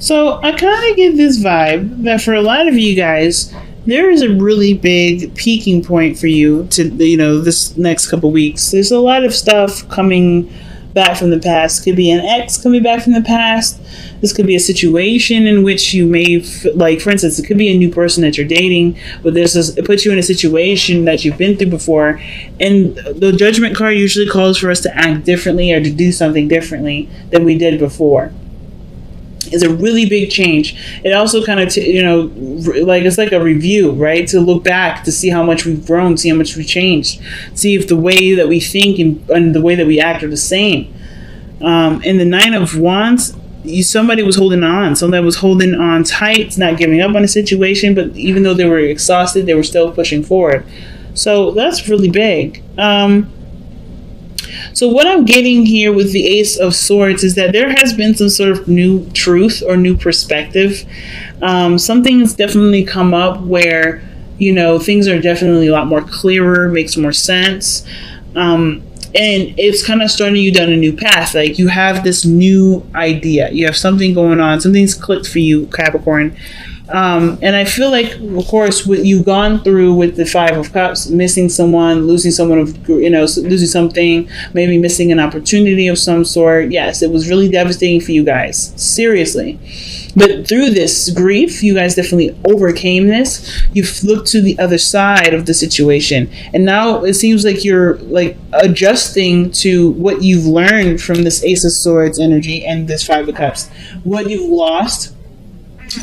So I kind of get this vibe that for a lot of you guys, there is a really big peaking point for you to, this next couple weeks. There's a lot of stuff coming back from the past. Could be an ex coming back from the past. This could be a situation in which you may, like, for instance, it could be a new person that you're dating, but it puts you in a situation that you've been through before. And the judgment card usually calls for us to act differently or to do something differently than we did before. Is a really big change. It also kind of, it's like a review, right? To look back to see how much we've grown, see how much we've changed, see if the way that we think and the way that we act are the same. In the Nine of Wands, somebody was holding on. Somebody was holding on tight, not giving up on a situation, but even though they were exhausted, they were still pushing forward. So that's really big. So what I'm getting here with the Ace of Swords is that there has been some sort of new truth or new perspective. Something has definitely come up where, things are definitely a lot more clearer, makes more sense. And it's kind of starting you down a new path. Like, you have this new idea. You have something going on. Something's clicked for you, Capricorn. And I feel like, of course, what you've gone through with the Five of Cups, missing someone, losing someone, losing something, maybe missing an opportunity of some sort. Yes, it was really devastating for you guys. Seriously. But through this grief, you guys definitely overcame this. You've looked to the other side of the situation. And now it seems like you're adjusting to what you've learned from this Ace of Swords energy and this Five of Cups. What you've lost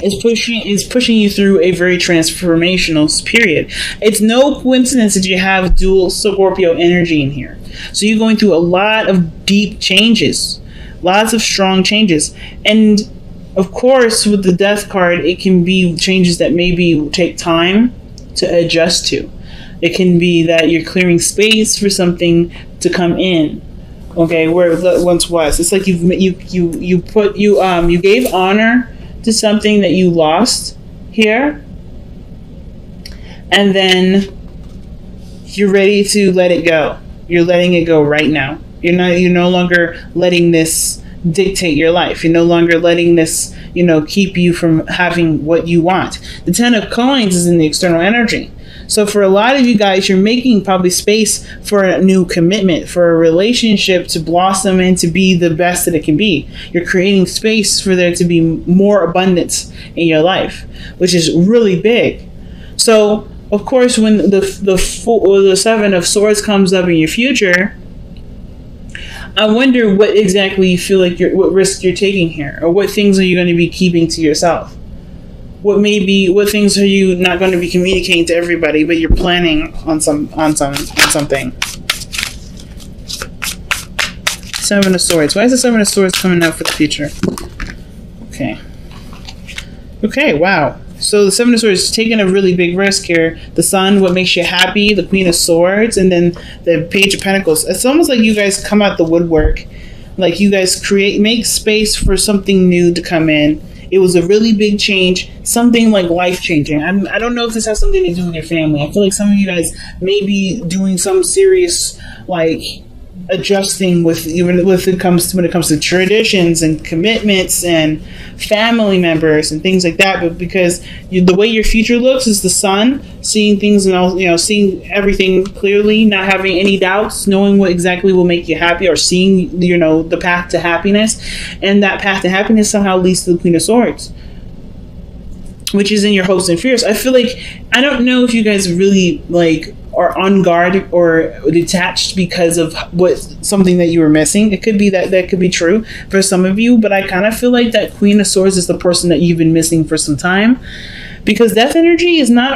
is pushing you through a very transformational period. It's no coincidence that you have dual Scorpio energy in here. So you're going through a lot of deep changes, lots of strong changes. And of course, with the Death card, it can be changes that maybe take time to adjust to. It can be that you're clearing space for something to come in. Okay, where it once was. It's like you gave honor to something that you lost here, and then you're ready to let it go. You're letting it go right now. You're no longer letting this dictate your life. You're no longer letting this, keep you from having what you want. The Ten of Coins is in the external energy. So for a lot of you guys, you're making probably space for a new commitment, for a relationship to blossom and to be the best that it can be. You're creating space for there to be more abundance in your life, which is really big. So, of course, when the Seven of Swords comes up in your future, I wonder what exactly you feel like what risk you're taking here, or what things are you going to be keeping to yourself. What things are you not going to be communicating to everybody, but you're planning on something? Seven of Swords. Why is the Seven of Swords coming out for the future? Okay, wow. So the Seven of Swords is taking a really big risk here. The Sun, what makes you happy, the Queen of Swords, and then the Page of Pentacles. It's almost like you guys come out the woodwork. Like you guys make space for something new to come in. It was a really big change, something like life-changing. I don't know if this has something to do with your family. I feel like some of you guys may be doing some serious, adjusting when it comes to traditions and commitments and family members and things like that. But because the way your future looks is the Sun, seeing things and all, seeing everything clearly, not having any doubts, knowing what exactly will make you happy, or seeing the path to happiness, and that path to happiness somehow leads to the Queen of Swords, which is in your hopes and fears. I feel like, I don't know if you guys really are on guard or detached because of something that you were missing. It could be that could be true for some of you, but I kind of feel like that Queen of Swords is the person that you've been missing for some time, because death energy is not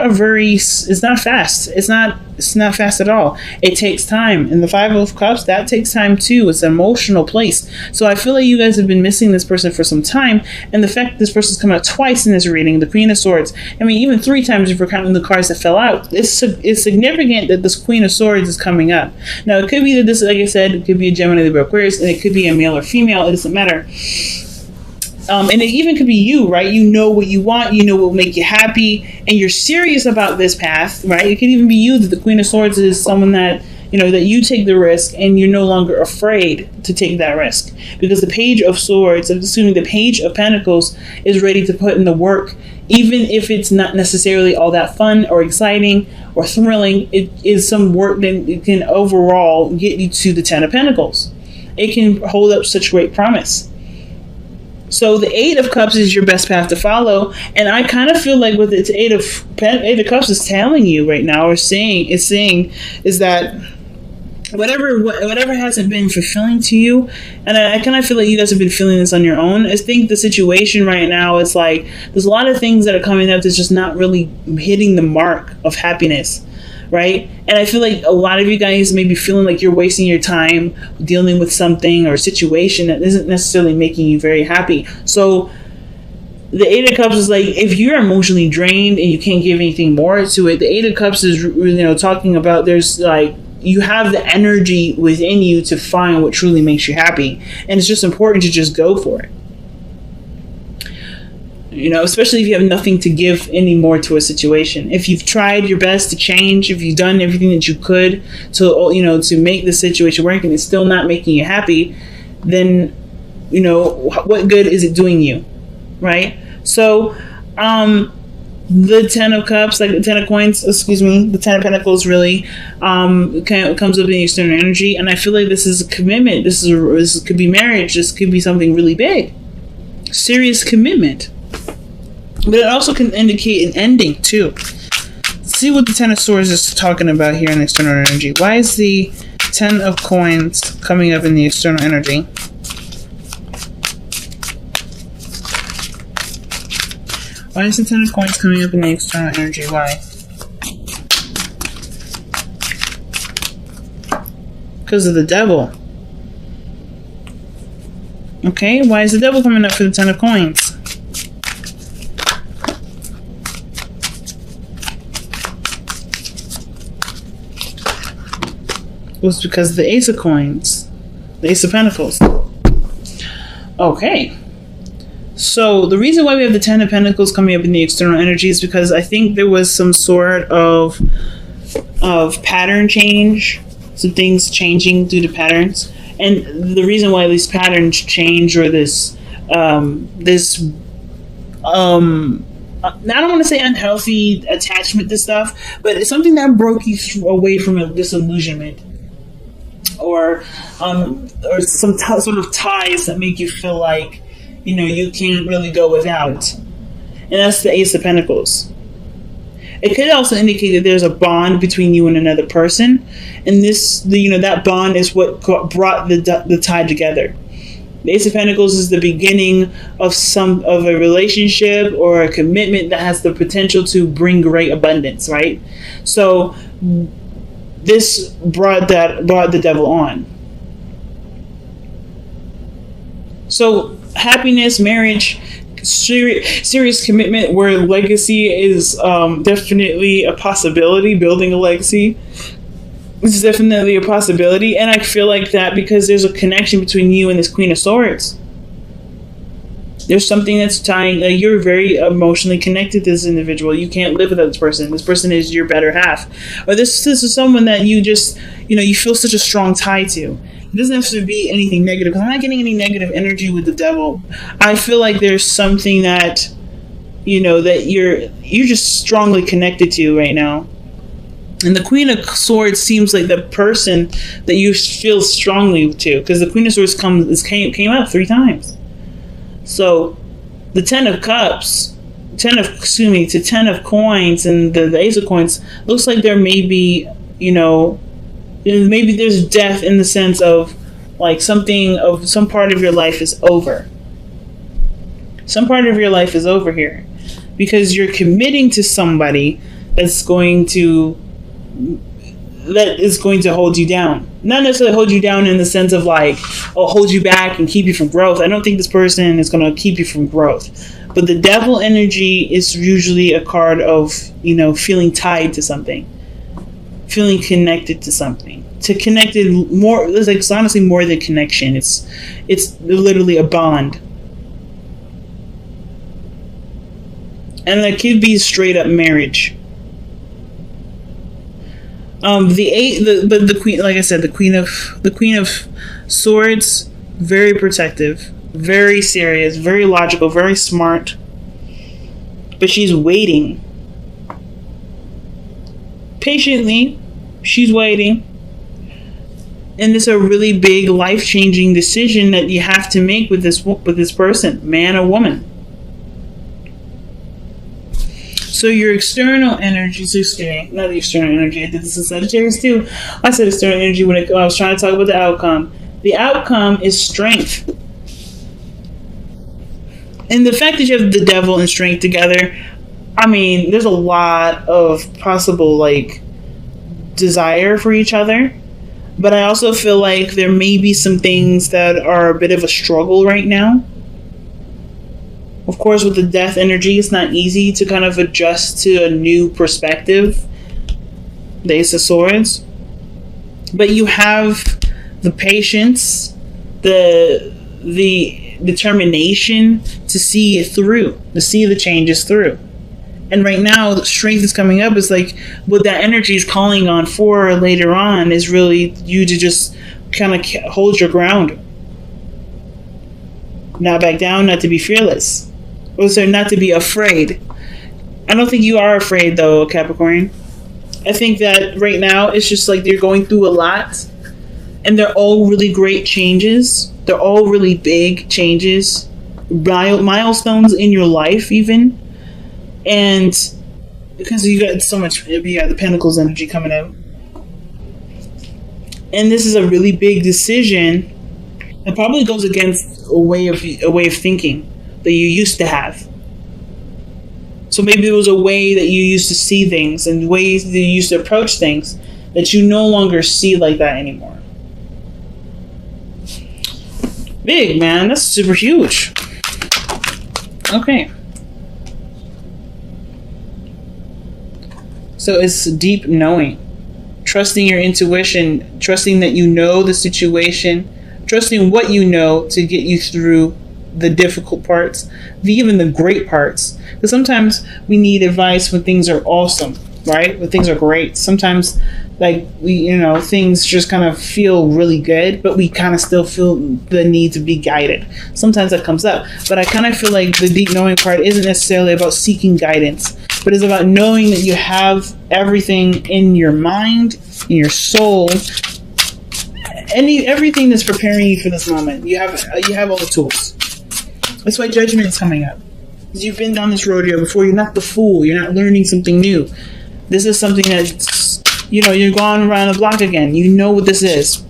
fast. It's not fast at all. It takes time. And the Five of Cups, that takes time too. It's an emotional place. So I feel like you guys have been missing this person for some time. And the fact that this person's come out twice in this reading, the Queen of Swords, I mean, even 3 times if we're counting the cards that fell out, it's significant that this Queen of Swords is coming up. Now, it could be that this, like I said, it could be a Gemini, Libra, Aquarius, and it could be a male or female. It doesn't matter. And it even could be you, right? You know what you want, you know what will make you happy, and you're serious about this path, right? It could even be you that the Queen of Swords is someone that that you take the risk and you're no longer afraid to take that risk, because the Page of Swords, assuming the Page of Pentacles, is ready to put in the work, even if it's not necessarily all that fun or exciting or thrilling. It is some work that it can overall get you to the Ten of Pentacles. It can hold up such great promise. So the Eight of Cups is your best path to follow, and I kind of feel like what the Eight of Cups is telling you right now, or saying is that whatever hasn't been fulfilling to you, and I kind of feel like you guys have been feeling this on your own. I think the situation right now is like there's a lot of things that are coming up that's just not really hitting the mark of happiness, right? And I feel like a lot of you guys may be feeling like you're wasting your time dealing with something or a situation that isn't necessarily making you very happy. So the Eight of Cups is like, if you're emotionally drained and you can't give anything more to it, the Eight of Cups is, talking about there's like, you have the energy within you to find what truly makes you happy. And it's just important to just go for it. Especially if you have nothing to give anymore to a situation. If you've tried your best to change, if you've done everything that you could to make the situation work and it's still not making you happy, then, what good is it doing you, right? So, the Ten of Cups, like the Ten of Coins, the Ten of Pentacles really comes up in the external energy, and I feel like this is a commitment. This could be marriage. This could be something really big, serious commitment. But it also can indicate an ending too. Let's see what the Ten of Swords is talking about here in the external energy. Why is the Ten of Coins coming up in the external energy? Why is the Ten of Coins coming up in the external energy? Why? Because of the Devil. Okay, why is the Devil coming up for the Ten of Coins? It was because of the Ace of Coins. The Ace of Pentacles. Okay. So the reason why we have the Ten of Pentacles coming up in the external energy is because I think there was some sort of pattern change, some things changing due to patterns, and the reason why these patterns change, or I don't want to say unhealthy attachment to stuff, but it's something that broke you away from a disillusionment, or some sort of ties that make you feel like you can't really go without. And that's the Ace of Pentacles. It could also indicate that there's a bond between you and another person, and that bond is what brought the tie together. The Ace of Pentacles is the beginning of a relationship or a commitment that has the potential to bring great abundance, right? So this brought the Devil on. So happiness, marriage, serious commitment where legacy is definitely a possibility. Building a legacy is definitely a possibility, and I feel like that because there's a connection between you and this Queen of Swords. There's something that's tying. You're very emotionally connected to this individual. You can't live without this person. This person is your better half, or this is someone that you just you feel such a strong tie to. It doesn't have to be anything negative, because I'm not getting any negative energy with the Devil. I feel like there's something that that you're just strongly connected to right now. And the Queen of Swords seems like the person that you feel strongly to, because the Queen of Swords came up 3 times. So the Ten of Cups, Ten of Coins, and the Ace of Coins looks like there may be maybe there's death in the sense of like some part of your life is over. Some part of your life is over here because you're committing to somebody that is going to hold you down. Not necessarily hold you down in the sense of like, hold you back and keep you from growth. I don't think this person is going to keep you from growth. But the Devil energy is usually a card of, feeling tied to something. Feeling connected to something. To connected more, it's honestly more than connection. It's literally a bond. And that could be straight up marriage. The eight, the queen, like I said, the queen of swords, very protective, very serious, very logical, very smart. But she's waiting patiently. She's waiting, and it's a really big, life-changing decision that you have to make with this person, man or woman. So your external energy, not the external energy, I did this in Sagittarius too. I said external energy when I was trying to talk about the outcome. The outcome is strength. And the fact that you have the devil and strength together, I mean, there's a lot of possible, like, desire for each other. But I also feel like there may be some things that are a bit of a struggle right now. Of course, with the death energy, it's not easy to kind of adjust to a new perspective. The Ace of Swords. But you have the patience, the determination to see it through, to see the changes through. And right now, the strength is coming up. Is like what that energy is calling on for later on is really you to just kind of hold your ground. Not back down, not to be fearless. Also, not to be afraid. I don't think you are afraid, though, Capricorn. I think that right now, it's just like you're going through a lot. And they're all really great changes. They're all really big changes. Milestones in your life, even. And because you got so much, you got the Pentacles energy coming out. And this is a really big decision. It probably goes against a way of thinking that you used to have. So maybe there was a way that you used to see things and ways that you used to approach things that you no longer see like that anymore. Big, man. That's super huge. Okay. So it's deep knowing. Trusting your intuition. Trusting that you know the situation. Trusting what you know to get you through the difficult parts, even the great parts. Because sometimes we need advice when things are awesome, right? When things are great. Sometimes, like, things just kind of feel really good, but we kind of still feel the need to be guided. Sometimes that comes up. But I kind of feel like the deep knowing part isn't necessarily about seeking guidance, but it's about knowing that you have everything in your mind, in your soul, everything that's preparing you for this moment. You have all the tools. That's why judgment is coming up. Because you've been down this rodeo before. You're not the fool. You're not learning something new. This is something that's, you're going around the block again. You know what this is.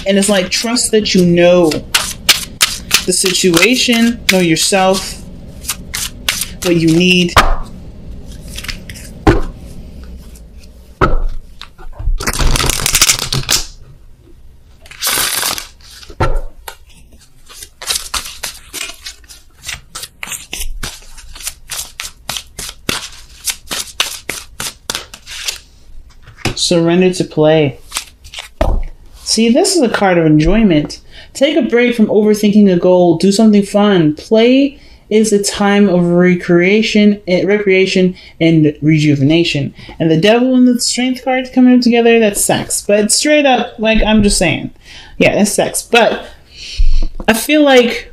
And it's like, trust that you know the situation, know yourself, what you need. Surrender to play. See, this is a card of enjoyment. Take a break from overthinking a goal. Do something fun. Play is a time of recreation and rejuvenation. And the devil and the strength cards coming together, that's sex. But straight up, like, I'm just saying. Yeah, that's sex. But I feel like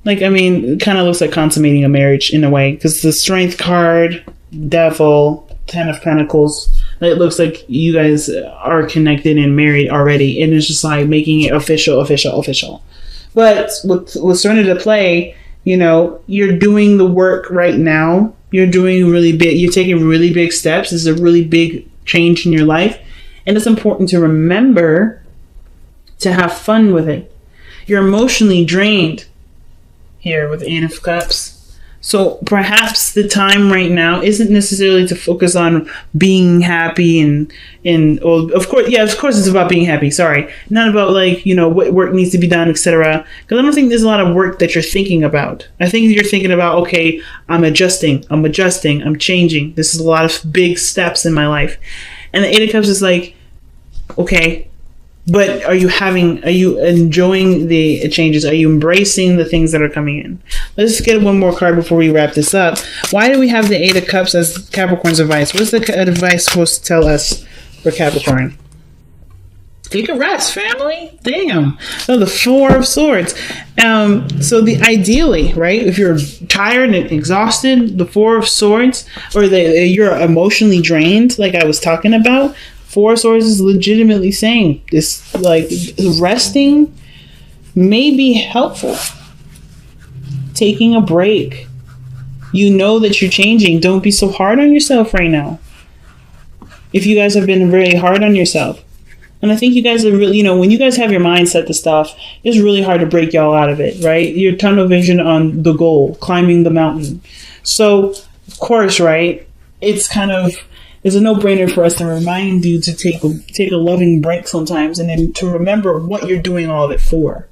it kind of looks like consummating a marriage in a way. Because the strength card, devil, 10 of Pentacles, it looks like you guys are connected and married already. And it's just like making it official. But with Surrender to Play, you're doing the work right now. You're doing really big. You're taking really big steps. This is a really big change in your life. And it's important to remember to have fun with it. You're emotionally drained here with the Eight of Cups. So perhaps the time right now isn't necessarily to focus on being happy of course it's about being happy. Sorry. Not about what work needs to be done, etc. Because I don't think there's a lot of work that you're thinking about. I think you're thinking about, okay, I'm adjusting, I'm changing. This is a lot of big steps in my life. And the Eight of Cups is like, okay, But are you enjoying the changes? Are you embracing the things that are coming in? Let's get one more card before we wrap this up. Why do we have the Eight of Cups as Capricorn's advice? What's the advice supposed to tell us for Capricorn? Take a rest, family. Damn. Oh, the Four of Swords. So ideally, right? If you're tired and exhausted, the Four of Swords, or you're emotionally drained, like I was talking about. Four of Swords is legitimately saying this, like, resting may be helpful. Taking a break. You know that you're changing. Don't be so hard on yourself right now. If you guys have been very hard on yourself. And I think you guys are really, when you guys have your mind set to stuff, it's really hard to break y'all out of it, right? Your tunnel vision on the goal, climbing the mountain. So, of course, right, it's a no-brainer for us to remind you to take a loving break sometimes, and then to remember what you're doing all of it for.